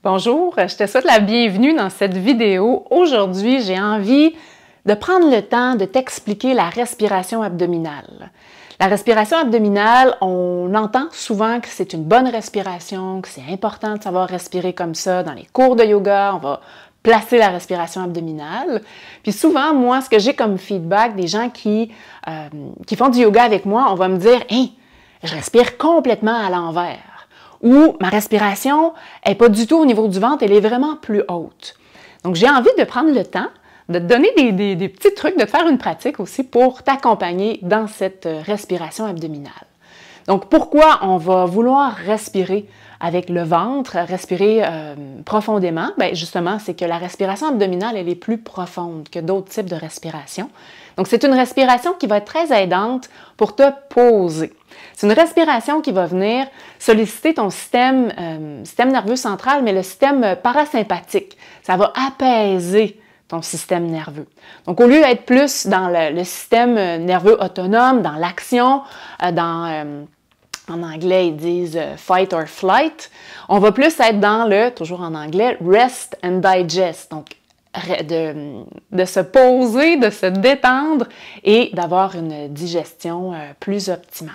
Bonjour, je te souhaite la bienvenue dans cette vidéo. Aujourd'hui, j'ai envie de prendre le temps de t'expliquer la respiration abdominale. La respiration abdominale, on entend souvent que c'est une bonne respiration, que c'est important de savoir respirer comme ça. Dans les cours de yoga, on va placer la respiration abdominale. Puis souvent, moi, ce que j'ai comme feedback des gens qui font du yoga avec moi, on va me dire « Hey, je respire complètement à l'envers ». Ou ma respiration n'est pas du tout au niveau du ventre, elle est vraiment plus haute. Donc, j'ai envie de prendre le temps de te donner des petits trucs, de te faire une pratique aussi pour t'accompagner dans cette respiration abdominale. Donc, pourquoi on va vouloir respirer avec le ventre, respirer profondément? Bien, justement, c'est que la respiration abdominale, elle est plus profonde que d'autres types de respiration. Donc, c'est une respiration qui va être très aidante pour te poser. C'est une respiration qui va venir solliciter ton système nerveux central, mais le système parasympathique. Ça va apaiser ton système nerveux. Donc, au lieu d'être plus dans le système nerveux autonome, dans l'action, en anglais, ils disent « fight or flight », on va plus être dans le, toujours en anglais, « rest and digest ». Donc, de se poser, de se détendre et d'avoir une digestion plus optimale.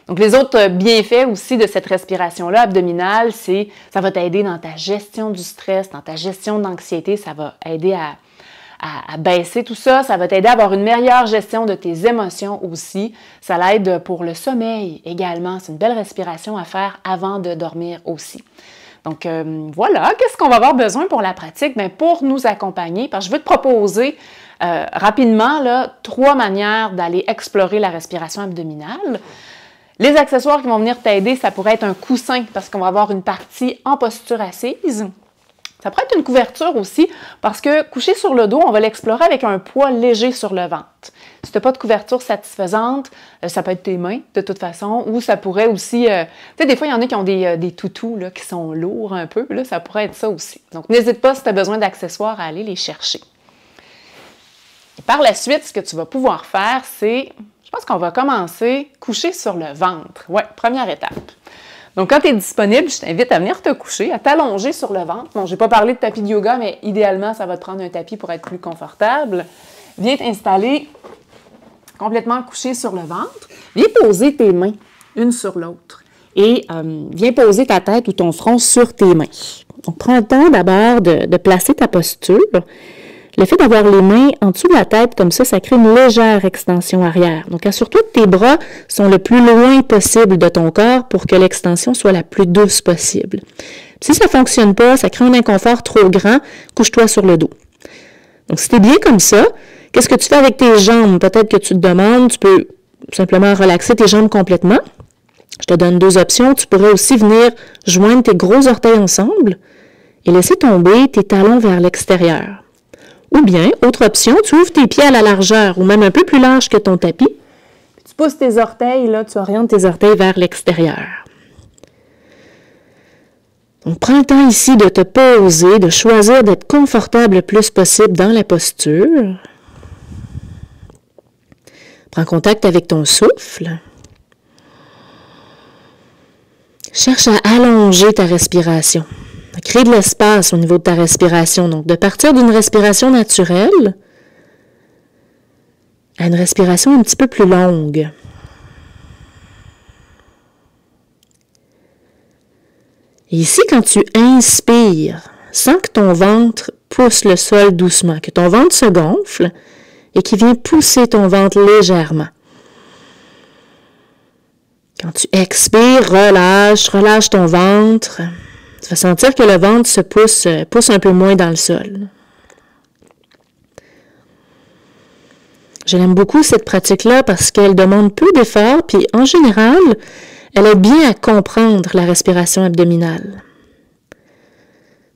Donc, les autres bienfaits aussi de cette respiration-là abdominale, c'est ça va t'aider dans ta gestion du stress, dans ta gestion de l'anxiété, ça va aider à baisser tout ça, ça va t'aider à avoir une meilleure gestion de tes émotions aussi. Ça l'aide pour le sommeil également. C'est une belle respiration à faire avant de dormir aussi. Donc, voilà, qu'est-ce qu'on va avoir besoin pour la pratique? Bien, pour nous accompagner, parce que je veux te proposer rapidement là, 3 manières d'aller explorer la respiration abdominale. Les accessoires qui vont venir t'aider, ça pourrait être un coussin, parce qu'on va avoir une partie en posture assise. Ça pourrait être une couverture aussi, parce que coucher sur le dos, on va l'explorer avec un poids léger sur le ventre. Si tu n'as pas de couverture satisfaisante, ça peut être tes mains, de toute façon, ou ça pourrait aussi... tu sais, des fois, il y en a qui ont des toutous là, qui sont lourds un peu, là, ça pourrait être ça aussi. Donc, n'hésite pas, si tu as besoin d'accessoires, à aller les chercher. Et par la suite, ce que tu vas pouvoir faire, c'est... Je pense qu'on va commencer coucher sur le ventre. Ouais, première étape. Donc, quand tu es disponible, je t'invite à venir te coucher, à t'allonger sur le ventre. Bon, je n'ai pas parlé de tapis de yoga, mais idéalement, ça va te prendre un tapis pour être plus confortable. Viens t'installer complètement couché sur le ventre. Viens poser tes mains une sur l'autre et viens poser ta tête ou ton front sur tes mains. Donc, prends le temps d'abord de placer ta posture. Le fait d'avoir les mains en dessous de la tête comme ça crée une légère extension arrière. Donc, assure-toi que tes bras sont le plus loin possible de ton corps pour que l'extension soit la plus douce possible. Si ça ne fonctionne pas, ça crée un inconfort trop grand, couche-toi sur le dos. Donc, si tu es bien comme ça, qu'est-ce que tu fais avec tes jambes? Peut-être que tu te demandes, tu peux simplement relaxer tes jambes complètement. Je te donne 2 options. Tu pourrais aussi venir joindre tes gros orteils ensemble et laisser tomber tes talons vers l'extérieur. Ou bien, autre option, tu ouvres tes pieds à la largeur ou même un peu plus large que ton tapis. Tu pousses tes orteils, là, tu orientes tes orteils vers l'extérieur. Donc, prends le temps ici de te poser, de choisir d'être confortable le plus possible dans la posture. Prends contact avec ton souffle. Cherche à allonger ta respiration. Crée de l'espace au niveau de ta respiration. Donc, de partir d'une respiration naturelle à une respiration un petit peu plus longue. Et ici, quand tu inspires, sens que ton ventre pousse le sol doucement, que ton ventre se gonfle et qu'il vient pousser ton ventre légèrement. Quand tu expires, relâche ton ventre. Tu vas sentir que le ventre se pousse un peu moins dans le sol. Je l'aime beaucoup cette pratique-là parce qu'elle demande peu d'effort, puis en général, elle aide bien à comprendre la respiration abdominale.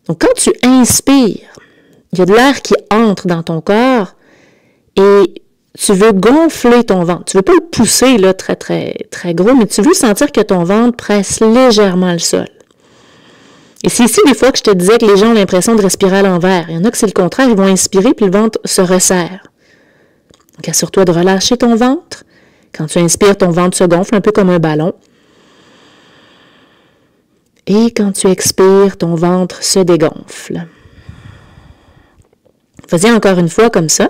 Donc quand tu inspires, il y a de l'air qui entre dans ton corps et tu veux gonfler ton ventre. Tu ne veux pas le pousser là, très, très, très gros, mais tu veux sentir que ton ventre presse légèrement le sol. Et c'est ici des fois que je te disais que les gens ont l'impression de respirer à l'envers. Il y en a que c'est le contraire, ils vont inspirer puis le ventre se resserre. Donc assure-toi de relâcher ton ventre. Quand tu inspires, ton ventre se gonfle un peu comme un ballon. Et quand tu expires, ton ventre se dégonfle. Vas-y encore une fois comme ça.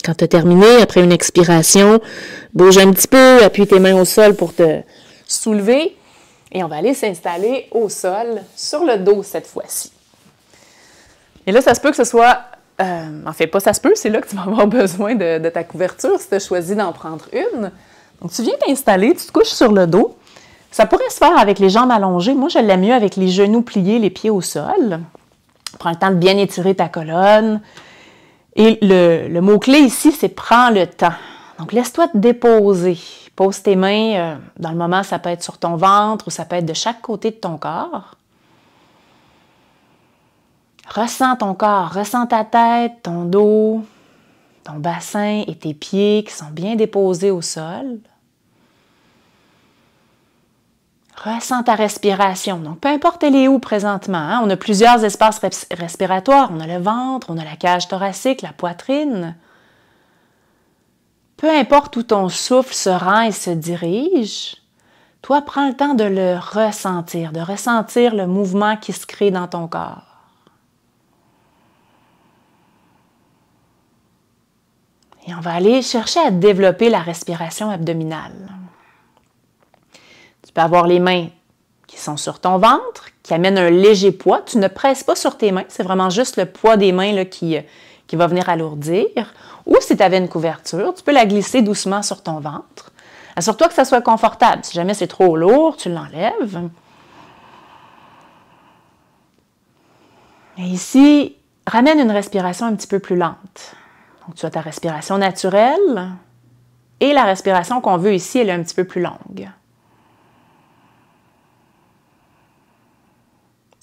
Quand tu as terminé, après une expiration, bouge un petit peu, appuie tes mains au sol pour te soulever. Et on va aller s'installer au sol, sur le dos cette fois-ci. Et là, ça se peut que ce soit... en fait, pas ça se peut, c'est là que tu vas avoir besoin de ta couverture si tu as choisi d'en prendre une. Donc, tu viens t'installer, tu te couches sur le dos. Ça pourrait se faire avec les jambes allongées. Moi, je l'aime mieux avec les genoux pliés, les pieds au sol. Prends le temps de bien étirer ta colonne. Et le mot-clé ici, c'est « prends le temps ». Donc, laisse-toi te déposer. Pose tes mains, dans le moment, ça peut être sur ton ventre ou ça peut être de chaque côté de ton corps. Ressens ton corps, ressens ta tête, ton dos, ton bassin et tes pieds qui sont bien déposés au sol. Ressens ta respiration. Donc, peu importe elle est où présentement, hein, on a plusieurs espaces respiratoires. On a le ventre, on a la cage thoracique, la poitrine. Peu importe où ton souffle se rend et se dirige, toi, prends le temps de le ressentir, de ressentir le mouvement qui se crée dans ton corps. Et on va aller chercher à développer la respiration abdominale. Tu peux avoir les mains qui sont sur ton ventre, qui amènent un léger poids. Tu ne presses pas sur tes mains, c'est vraiment juste le poids des mains là, qui va venir alourdir. Ou si tu avais une couverture, tu peux la glisser doucement sur ton ventre. Assure-toi que ça soit confortable. Si jamais c'est trop lourd, tu l'enlèves. Et ici, ramène une respiration un petit peu plus lente. Donc, tu as ta respiration naturelle et la respiration qu'on veut ici, elle est un petit peu plus longue.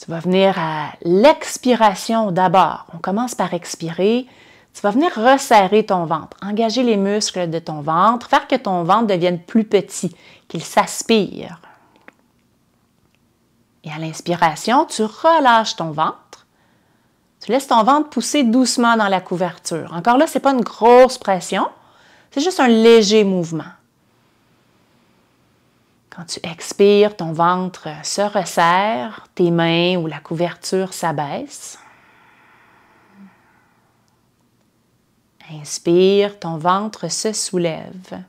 Tu vas venir à l'expiration d'abord. On commence par expirer. Tu vas venir resserrer ton ventre, engager les muscles de ton ventre, faire que ton ventre devienne plus petit, qu'il s'aspire. Et à l'inspiration, tu relâches ton ventre. Tu laisses ton ventre pousser doucement dans la couverture. Encore là, ce n'est pas une grosse pression, c'est juste un léger mouvement. Quand tu expires, ton ventre se resserre, tes mains ou la couverture s'abaisse. Inspire, ton ventre se soulève.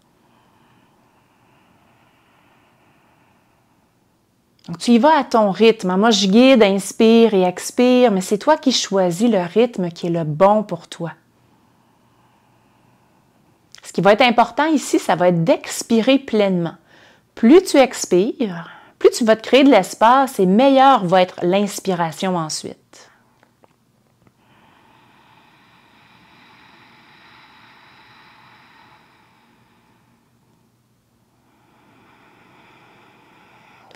Donc, tu y vas à ton rythme. Moi, je guide, inspire et expire, mais c'est toi qui choisis le rythme qui est le bon pour toi. Ce qui va être important ici, ça va être d'expirer pleinement. Plus tu expires, plus tu vas te créer de l'espace et meilleure va être l'inspiration ensuite.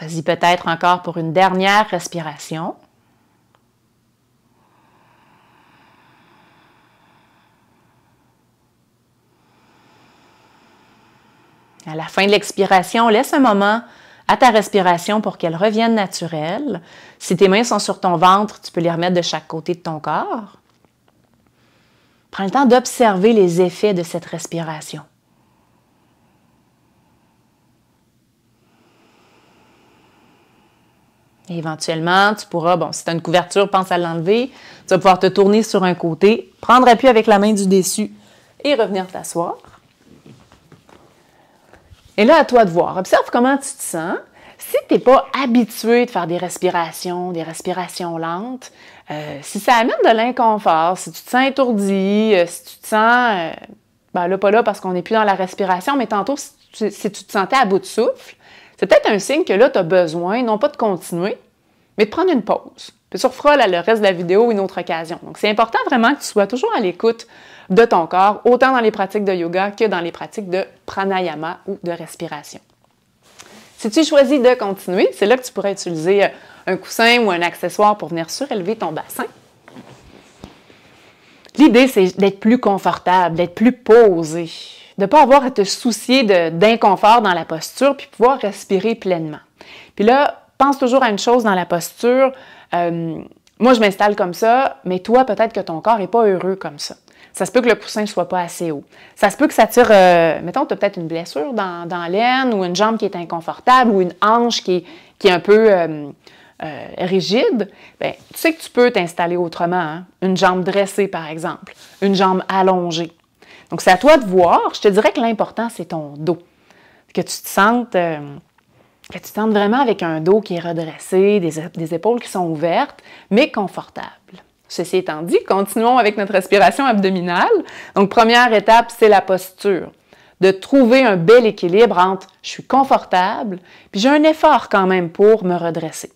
Vas-y peut-être encore pour une dernière respiration. À la fin de l'expiration, laisse un moment à ta respiration pour qu'elle revienne naturelle. Si tes mains sont sur ton ventre, tu peux les remettre de chaque côté de ton corps. Prends le temps d'observer les effets de cette respiration. Et éventuellement, tu pourras, si tu as une couverture, pense à l'enlever. Tu vas pouvoir te tourner sur un côté, prendre appui avec la main du dessus et revenir t'asseoir. Et là, à toi de voir. Observe comment tu te sens. Si tu n'es pas habitué de faire des respirations lentes, si ça amène de l'inconfort, si tu te sens étourdi, si tu te sens, là, pas là parce qu'on n'est plus dans la respiration, mais tantôt, si tu te sentais à bout de souffle, c'est peut-être un signe que là, tu as besoin, non pas de continuer, mais de prendre une pause. Puis tu referas le reste de la vidéo une autre occasion. Donc, c'est important vraiment que tu sois toujours à l'écoute de ton corps, autant dans les pratiques de yoga que dans les pratiques de pranayama ou de respiration. Si tu choisis de continuer, c'est là que tu pourrais utiliser un coussin ou un accessoire pour venir surélever ton bassin. L'idée, c'est d'être plus confortable, d'être plus posé, de ne pas avoir à te soucier d'inconfort dans la posture, puis pouvoir respirer pleinement. Puis là, pense toujours à une chose dans la posture. Moi, je m'installe comme ça, mais toi, peut-être que ton corps n'est pas heureux comme ça. Ça se peut que le coussin ne soit pas assez haut. Ça se peut que ça tire, mettons, tu as peut-être une blessure dans l'aine ou une jambe qui est inconfortable ou une hanche qui est un peu rigide. Bien, tu sais que tu peux t'installer autrement. Hein? Une jambe dressée, par exemple. Une jambe allongée. Donc, c'est à toi de voir. Je te dirais que l'important, c'est ton dos. Que tu te sentes vraiment avec un dos qui est redressé, des épaules qui sont ouvertes, mais confortables. Ceci étant dit, continuons avec notre respiration abdominale. Donc, première étape, c'est la posture. De trouver un bel équilibre entre « je suis confortable » puis j'ai un effort quand même pour me redresser.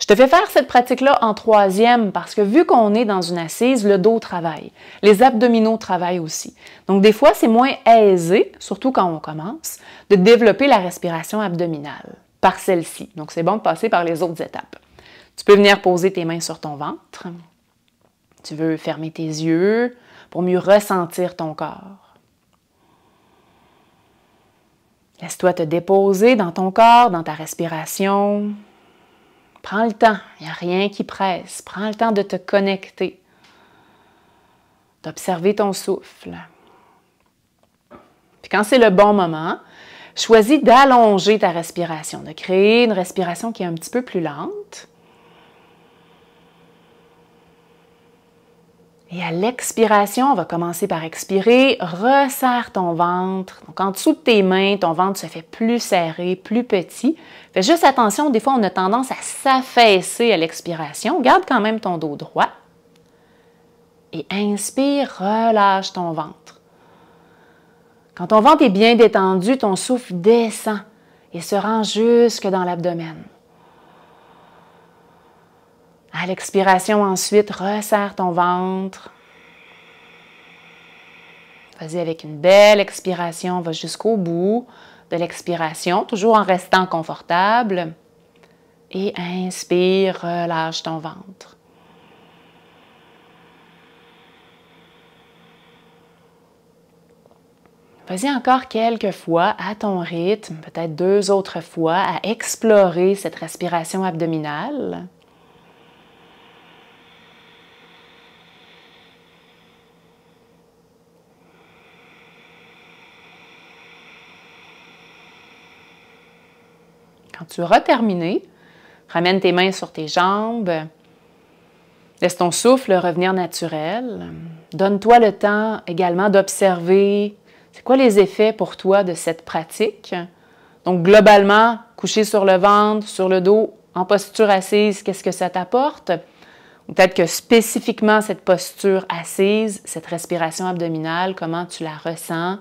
Je te fais faire cette pratique-là en troisième parce que vu qu'on est dans une assise, le dos travaille. Les abdominaux travaillent aussi. Donc, des fois, c'est moins aisé, surtout quand on commence, de développer la respiration abdominale par celle-ci. Donc, c'est bon de passer par les autres étapes. Tu peux venir poser tes mains sur ton ventre. Tu veux fermer tes yeux pour mieux ressentir ton corps. Laisse-toi te déposer dans ton corps, dans ta respiration. Prends le temps, il n'y a rien qui presse. Prends le temps de te connecter, d'observer ton souffle. Puis quand c'est le bon moment, choisis d'allonger ta respiration, de créer une respiration qui est un petit peu plus lente. Et à l'expiration, on va commencer par expirer. Resserre ton ventre. Donc, en dessous de tes mains, ton ventre se fait plus serré, plus petit. Fais juste attention, des fois, on a tendance à s'affaisser à l'expiration. Garde quand même ton dos droit. Et inspire, relâche ton ventre. Quand ton ventre est bien détendu, ton souffle descend et se rend jusque dans l'abdomen. À l'expiration, ensuite, resserre ton ventre. Vas-y avec une belle expiration, va jusqu'au bout de l'expiration, toujours en restant confortable. Et inspire, relâche ton ventre. Vas-y encore quelques fois à ton rythme, peut-être 2 autres fois, à explorer cette respiration abdominale. Quand tu auras terminé, ramène tes mains sur tes jambes. Laisse ton souffle revenir naturel. Donne-toi le temps également d'observer c'est quoi les effets pour toi de cette pratique. Donc, globalement, coucher sur le ventre, sur le dos, en posture assise, qu'est-ce que ça t'apporte? Ou peut-être que spécifiquement cette posture assise, cette respiration abdominale, comment tu la ressens?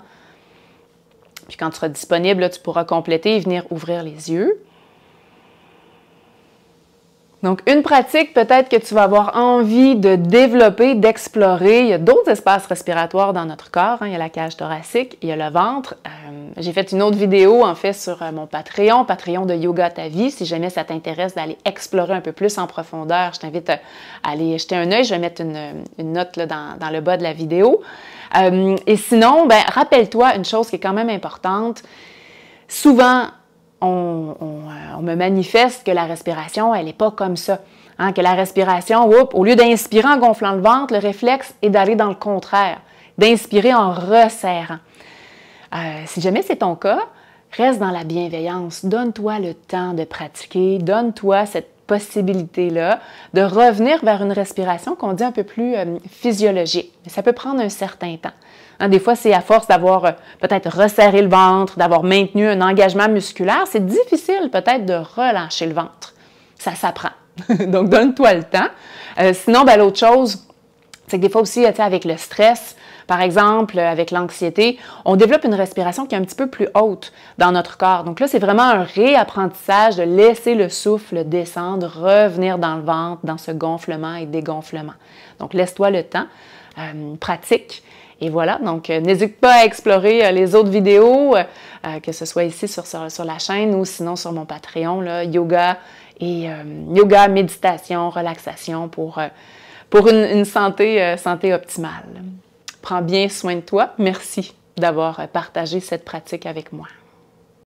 Puis quand tu seras disponible, là, tu pourras compléter et venir ouvrir les yeux. Donc, une pratique peut-être que tu vas avoir envie de développer, d'explorer. Il y a d'autres espaces respiratoires dans notre corps. Hein. Il y a la cage thoracique, il y a le ventre. J'ai fait une autre vidéo, en fait, sur mon Patreon de Yoga Ta Vie. Si jamais ça t'intéresse d'aller explorer un peu plus en profondeur, je t'invite à aller jeter un œil. Je vais mettre une note là, dans le bas de la vidéo. Et sinon, ben, rappelle-toi une chose qui est quand même importante. Souvent, on me manifeste que la respiration, elle n'est pas comme ça. Hein, que la respiration, au lieu d'inspirer en gonflant le ventre, le réflexe est d'aller dans le contraire, d'inspirer en resserrant. Si jamais c'est ton cas, reste dans la bienveillance. Donne-toi le temps de pratiquer, donne-toi cette possibilité-là de revenir vers une respiration qu'on dit un peu plus physiologique. Mais ça peut prendre un certain temps. Hein, des fois, c'est à force d'avoir peut-être resserré le ventre, d'avoir maintenu un engagement musculaire, c'est difficile peut-être de relâcher le ventre. Ça s'apprend. Donc, donne-toi le temps. Sinon, ben, l'autre chose, c'est que des fois aussi, avec le stress, par exemple, avec l'anxiété, on développe une respiration qui est un petit peu plus haute dans notre corps. Donc là, c'est vraiment un réapprentissage de laisser le souffle descendre, revenir dans le ventre, dans ce gonflement et dégonflement. Donc, laisse-toi le temps, pratique. Et voilà, donc n'hésite pas à explorer les autres vidéos, que ce soit ici sur la chaîne ou sinon sur mon Patreon, là, yoga, méditation, relaxation pour une santé optimale. Prends bien soin de toi. Merci d'avoir partagé cette pratique avec moi.